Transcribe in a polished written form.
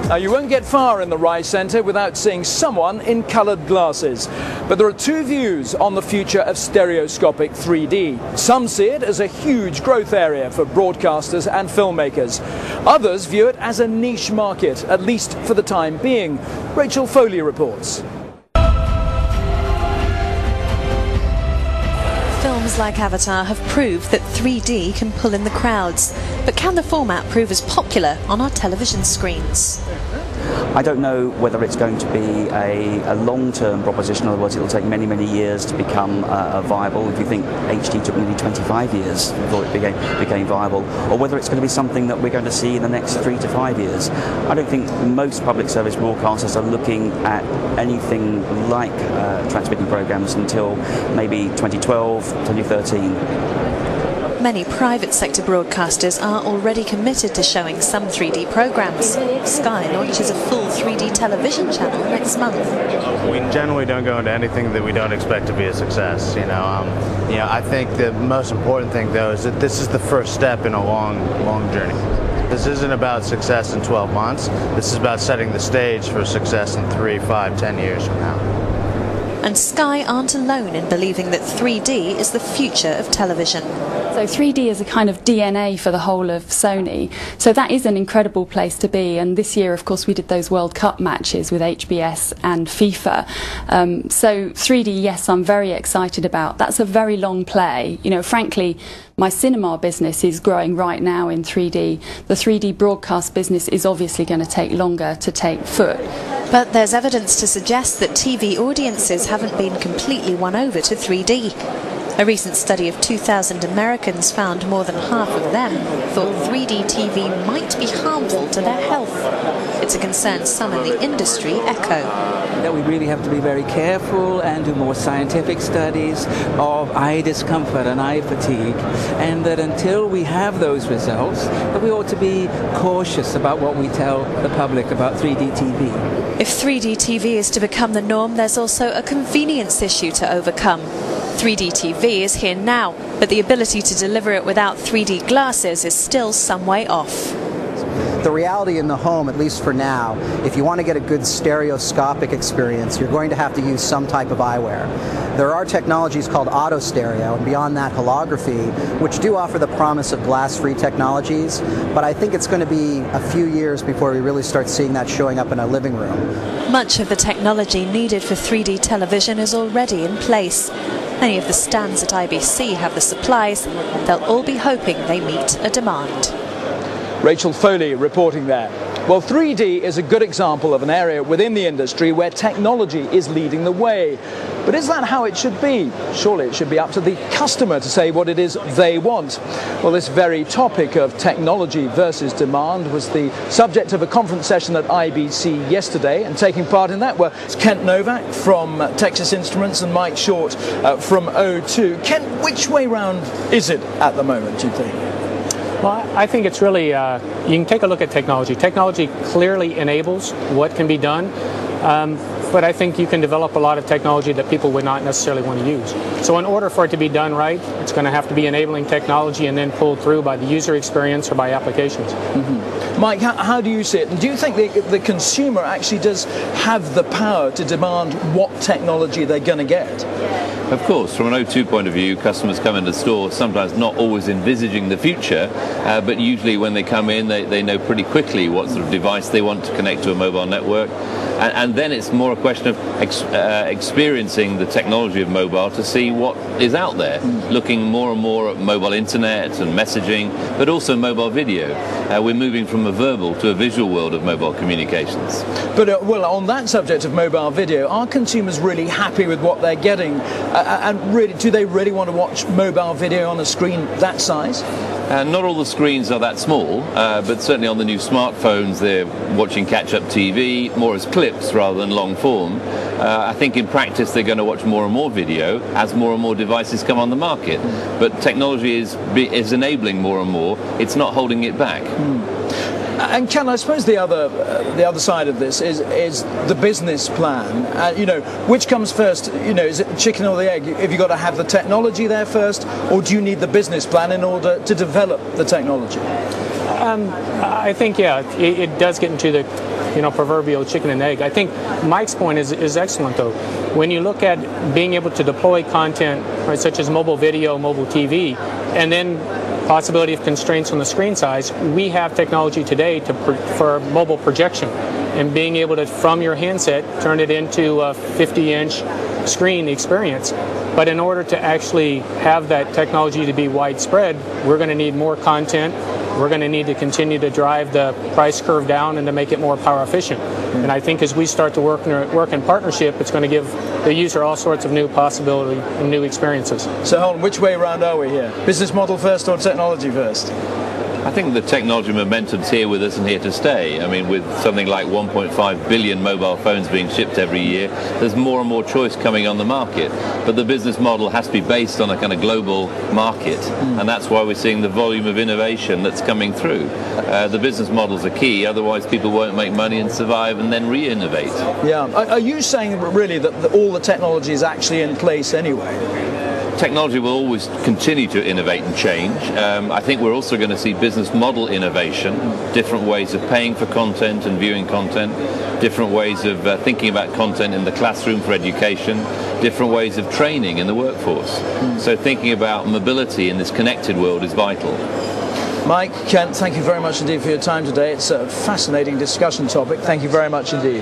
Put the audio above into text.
Now, you won't get far in the Rise Centre without seeing someone in coloured glasses. But there are two views on the future of stereoscopic 3D. Some see it as a huge growth area for broadcasters and filmmakers. Others view it as a niche market, at least for the time being. Rachel Foley reports. Films like Avatar have proved that 3D can pull in the crowds. But can the format prove as popular on our television screens? I don't know whether it's going to be a long-term proposition, in other words, it will take many, many years to become viable. If you think HD took nearly 25 years before it became viable, or whether it's going to be something that we're going to see in the next 3 to 5 years. I don't think most public service broadcasters are looking at anything like transmitting programs until maybe 2012, 2013. Many private sector broadcasters are already committed to showing some 3D programs. Sky launches a full 3D television channel next month. We generally don't go into anything that we don't expect to be a success. I think the most important thing, though, is that this is the first step in a long journey. This isn't about success in 12 months. This is about setting the stage for success in 3, 5, 10 years from now. And Sky aren't alone in believing that 3D is the future of television. So 3D is a kind of DNA for the whole of Sony. So that is an incredible place to be. And this year, of course, we did those World Cup matches with HBS and FIFA. So 3D, yes, I'm very excited about. That's a very long play. Frankly, my cinema business is growing right now in 3D. The 3D broadcast business is obviously going to take longer to take foot. But there's evidence to suggest that TV audiences haven't been completely won over to 3D. A recent study of 2,000 Americans found more than half of them thought 3D TV might be harmful to their health. It's a concern some in the industry echo. That we really have to be very careful and do more scientific studies of eye discomfort and eye fatigue, and that until we have those results, that we ought to be cautious about what we tell the public about 3D TV. If 3D TV is to become the norm, there's also a convenience issue to overcome. 3D TV is here now, but the ability to deliver it without 3D glasses is still some way off. The reality in the home, at least for now, if you want to get a good stereoscopic experience, you're going to have to use some type of eyewear. There are technologies called auto stereo, and beyond that, holography, which do offer the promise of glass-free technologies, but I think it's going to be a few years before we really start seeing that showing up in our living room. Much of the technology needed for 3D television is already in place. Many of the stands at IBC have the supplies. They'll all be hoping they meet a demand. Rachel Foley reporting there. Well, 3D is a good example of an area within the industry where technology is leading the way. But is that how it should be? Surely it should be up to the customer to say what it is they want. Well, this very topic of technology versus demand was the subject of a conference session at IBC yesterday, and taking part in that were Kent Novak from Texas Instruments and Mike Short from O2. Kent, which way round is it at the moment, do you think? Well, I think it's really, you can take a look at technology. Technology clearly enables what can be done, but I think you can develop a lot of technology that people would not necessarily want to use. So in order for it to be done right, it's going to have to be enabling technology and then pulled through by the user experience or by applications. Mm-hmm. Mike, how do you see it? And do you think the consumer actually does have the power to demand what technology they're going to get? Of course, from an O2 point of view, customers come into store sometimes not always envisaging the future, but usually when they come in, they know pretty quickly what sort of device they want to connect to a mobile network. And then it's more a question of experiencing the technology of mobile to see what is out there, looking more and more at mobile internet and messaging, but also mobile video. We're moving from a verbal to a visual world of mobile communications. But, well, on that subject of mobile video, are consumers really happy with what they're getting? And really, do they really want to watch mobile video on a screen that size? Not all the screens are that small, but certainly on the new smartphones they're watching catch-up TV, more as clips rather than long form. I think in practice they're going to watch more and more video as more and more devices come on the market. But technology is enabling more and more, it's not holding it back. And Ken, I suppose the other side of this is the business plan. You know, which comes first? You know, is it the chicken or the egg? Have you got to have the technology there first, or do you need the business plan in order to develop the technology? I think, yeah, it does get into the proverbial chicken and egg. I think Mike's point is excellent, though. When you look at being able to deploy content, right, such as mobile video, mobile TV, and then possibility of constraints on the screen size, we have technology today for mobile projection and being able to, from your handset, turn it into a 50-inch screen experience. But in order to actually have that technology to be widespread, we're going to need more content. We're going to need to continue to drive the price curve down and to make it more power efficient. And I think as we start to work in partnership, it's going to give the user all sorts of new possibility and new experiences. So, Holden, which way round are we here? Business model first or technology first? I think the technology momentum's here with us and here to stay. I mean, with something like 1.5 billion mobile phones being shipped every year, there's more and more choice coming on the market. But the business model has to be based on a kind of global market, and that's why we're seeing the volume of innovation that's coming through. The business models are key, otherwise people won't make money and survive and then re-innovate. Yeah. Are you saying really that all the technology is actually in place anyway? Technology will always continue to innovate and change. I think we're also going to see business model innovation, different ways of paying for content and viewing content, different ways of thinking about content in the classroom for education, different ways of training in the workforce. So thinking about mobility in this connected world is vital. Mike, Kent, thank you very much indeed for your time today. It's a fascinating discussion topic. Thank you very much indeed.